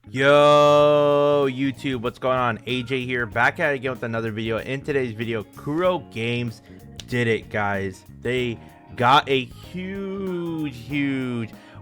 Yo, YouTube, what's going on? AJ here, back at it again with another video. In today's video, Kuro Games did it, guys. They got a huge.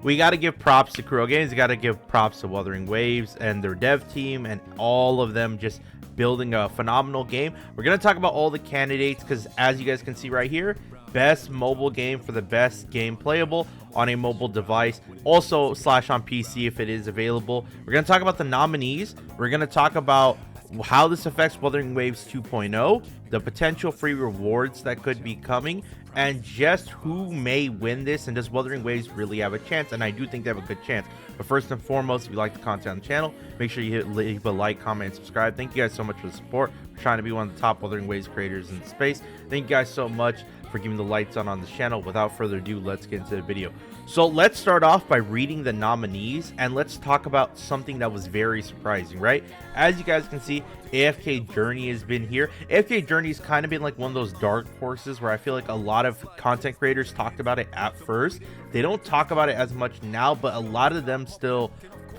We got to give props to Kuro Games. We got to give props to Wuthering Waves and their dev team and all of them just building a phenomenal game. We're going to talk about all the candidates because, as you guys can see right here, best mobile game for the best game playable on a mobile device, also slash on PC if it is available. We're going to talk about the nominees. We're going to talk about how this affects Wuthering Waves 2.0, the potential free rewards that could be coming, and just who may win this, and does Wuthering Waves really have a chance? And I do think they have a good chance. But first and foremost, if you like the content on the channel, make sure you leave a like, comment, and subscribe. Thank you guys so much for the support. We're trying to be one of the top Wuthering Waves creators in the space. Thank you guys so much for keeping the lights on the channel. Without further ado, let's get into the video. So let's start off by reading the nominees, and let's talk about something that was very surprising, right? As you guys can see, AFK Journey has been here. AFK Journey has kind of been like one of those dark horses where I feel like a lot of content creators talked about it at first. They don't talk about it as much now, but a lot of them still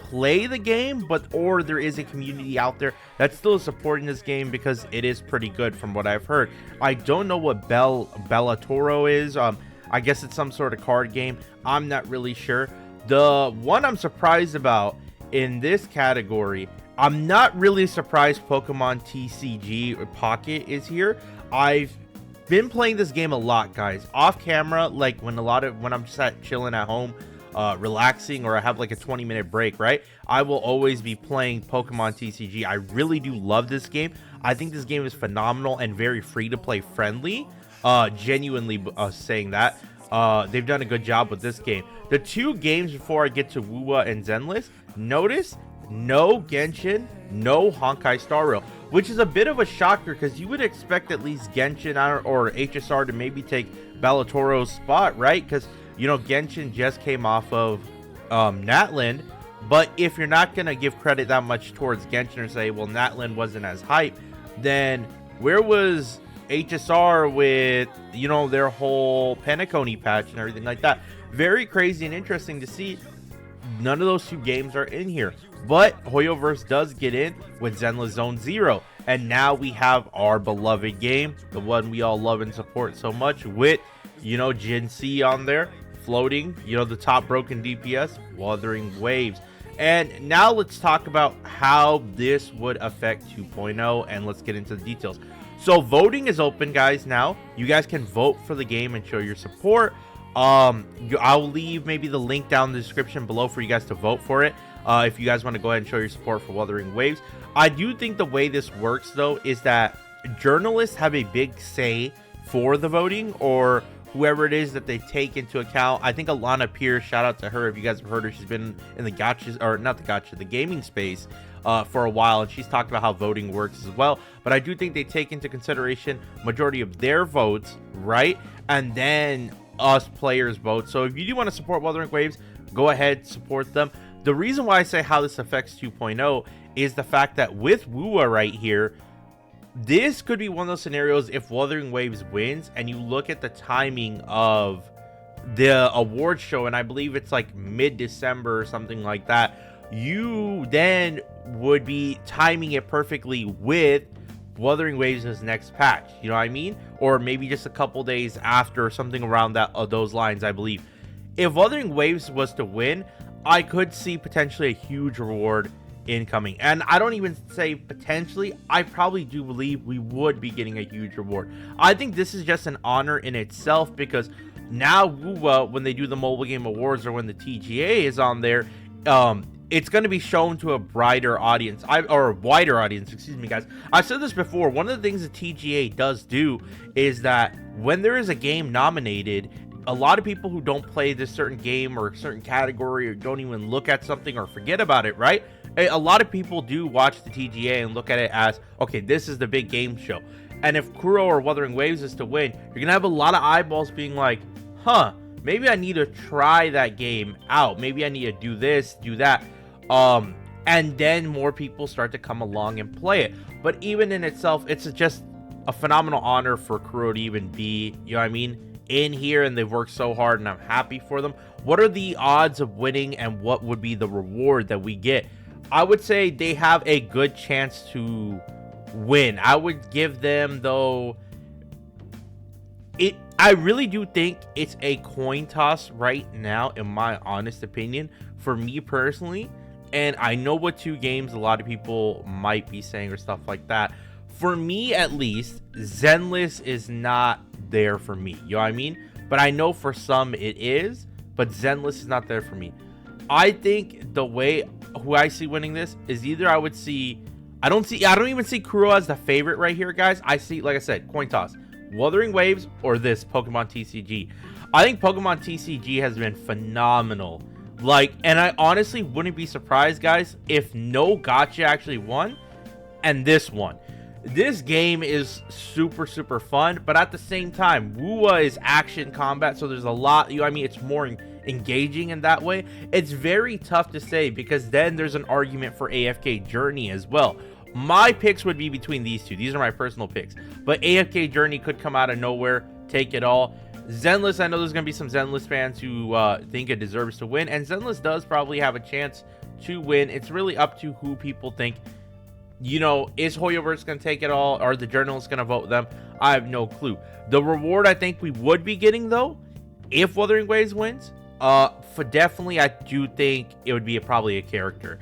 play the game, or there is a community out there that's still supporting this game because it is pretty good from what I've heard. I don't know what Bellatoro is. I guess it's some sort of card game. I'm not really sure. The one I'm surprised about in this category, I'm not really surprised Pokemon TCG or Pocket is here. I've been playing this game a lot, guys, off camera, like when I'm just chilling at home, relaxing, or I have like a 20-minute break, right? I will always be playing Pokemon TCG. I really do love this game. I think this game is phenomenal and very free to play friendly. Genuinely saying that. They've done a good job with this game. The two games before I get to Wuwa and Zenless, notice no Genshin, no Honkai Star Rail, which is a bit of a shocker because you would expect at least Genshin or HSR to maybe take Bellatoro's spot, right? Because, you know, Genshin just came off of Natland, but if you're not going to give credit that much towards Genshin or say, well, Natland wasn't as hype, then where was HSR with, you know, their whole Penacony patch and everything like that? Very crazy and interesting to see. None of those two games are in here, but Hoyoverse does get in with Zenless Zone Zero, and now we have our beloved game, the one we all love and support so much, with, you know, Jin C on there floating, you know, the top broken DPS, Wuthering Waves. And now let's talk about how this would affect 2.0, and let's get into the details. So voting is open, guys. Now you guys can vote for the game and show your support. I'll leave maybe the link down in the description below for you guys to vote for it, if you guys want to go ahead and show your support for Wuthering Waves. I do think the way this works, though, is that journalists have a big say for the voting, or whoever it is that they take into account. I think Alana Pierce, shout out to her if you guys have heard her. She's been in the gotchas, or not the gotcha, the gaming space for a while, and she's talked about how voting works as well. But I do think they take into consideration majority of their votes, right? And then us players vote. So if you do want to support Wuthering Waves, go ahead, support them. The reason why I say how this affects 2.0 is the fact that with Wuwa right here, this could be one of those scenarios if Wuthering Waves wins and you look at the timing of the award show, and I believe it's like mid-December or something like that, you then would be timing it perfectly with Wuthering Waves' next patch, you know what I mean? Or maybe just a couple days after, or something around that those lines, I believe. If Wuthering Waves was to win, I could see potentially a huge reward incoming, and I don't even say potentially, I probably do believe we would be getting a huge reward. I think this is just an honor in itself, because now Wuwa, when they do the mobile game awards or when the TGA is on there, it's going to be shown to a brighter audience, or a wider audience, excuse me, guys. I've said this before. One of the things the TGA does do is that when there is a game nominated, a lot of people who don't play this certain game or a certain category, or don't even look at something or forget about it, right? A lot of people do watch the TGA and look at it as, okay, this is the big game show. And if Kuro or Wuthering Waves is to win, you're going to have a lot of eyeballs being like, huh, maybe I need to try that game out. Maybe I need to do this, do that. And then more people start to come along and play it. But even in itself, it's just a phenomenal honor for Kuro to even be, you know what I mean, in here, and they've worked so hard, and I'm happy for them. What are the odds of winning, and what would be the reward that we get? I would say they have a good chance to win. I would give them, though, I really do think it's a coin toss right now, in my honest opinion, for me personally. And I know what two games a lot of people might be saying or stuff like that. For me, at least, Zenless is not there for me. You know what I mean? But I know for some it is, but Zenless is not there for me. I think the way who I see winning this is either I don't even see Kuro as the favorite right here, guys. I see, like I said, coin toss. Wuthering Waves or this Pokemon TCG. I think Pokemon TCG has been phenomenal. And I honestly wouldn't be surprised, guys, if no Gotcha actually won and this one. This game is super, super fun, but at the same time, Wuwa is action combat, so there's a lot, you know what I mean? It's more engaging in that way. It's very tough to say because then there's an argument for AFK Journey as well. My picks would be between these two. These are my personal picks. But AFK Journey could come out of nowhere, take it all. Zenless, I know there's going to be some Zenless fans who think it deserves to win. And Zenless does probably have a chance to win. It's really up to who people think. You know, is Hoyoverse going to take it all? Or the journalists going to vote them? I have no clue. The reward I think we would be getting, though, if Wuthering Waves wins, for definitely, I do think it would be probably a character.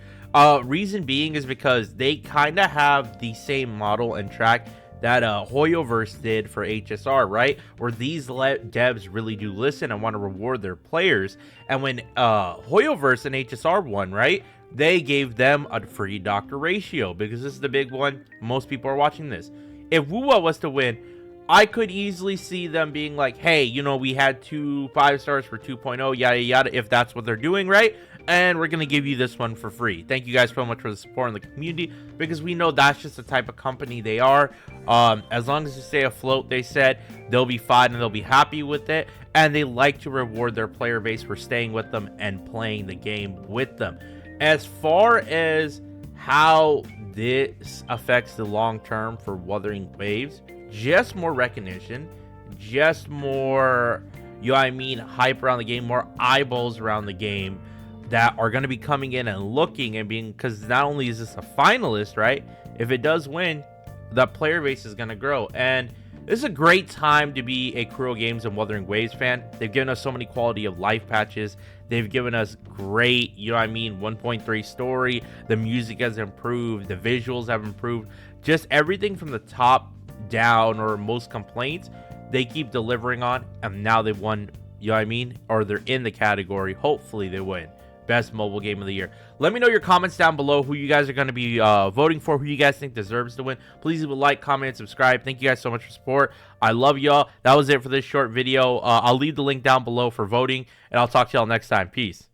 Reason being is because they kind of have the same model and track that Hoyoverse did for HSR, right? Where these devs really do listen and want to reward their players. And when Hoyoverse and HSR won, right, they gave them a free doctor ratio because this is the big one. Most people are watching this. If Wuwa was to win, I could easily see them being like, hey, you know, we had 2 5-stars for 2.0, yada, yada, if that's what they're doing, right? And we're going to give you this one for free. Thank you guys so much for the support in the community, because we know that's just the type of company they are. As long as you stay afloat, they said, they'll be fine and they'll be happy with it. And they like to reward their player base for staying with them and playing the game with them. As far as how this affects the long term for Wuthering Waves, just more recognition, just more, you know what I mean, hype around the game, more eyeballs around the game that are going to be coming in and looking and being, because not only is this a finalist, right? If it does win, the player base is going to grow. And this is a great time to be a Kuro Games and Wuthering Waves fan. They've given us so many quality of life patches. They've given us great, you know what I mean, 1.3 story. The music has improved. The visuals have improved. Just everything from the top down, or most complaints, they keep delivering on. And now they've won, you know what I mean? Or they're in the category. Hopefully they win best mobile game of the year. Let me know your comments down below who you guys are going to be voting for, who you guys think deserves to win. Please leave a like, comment, and subscribe. Thank you guys so much for support. I love y'all. That was it for this short video. I'll leave the link down below for voting, and I'll talk to y'all next time. Peace.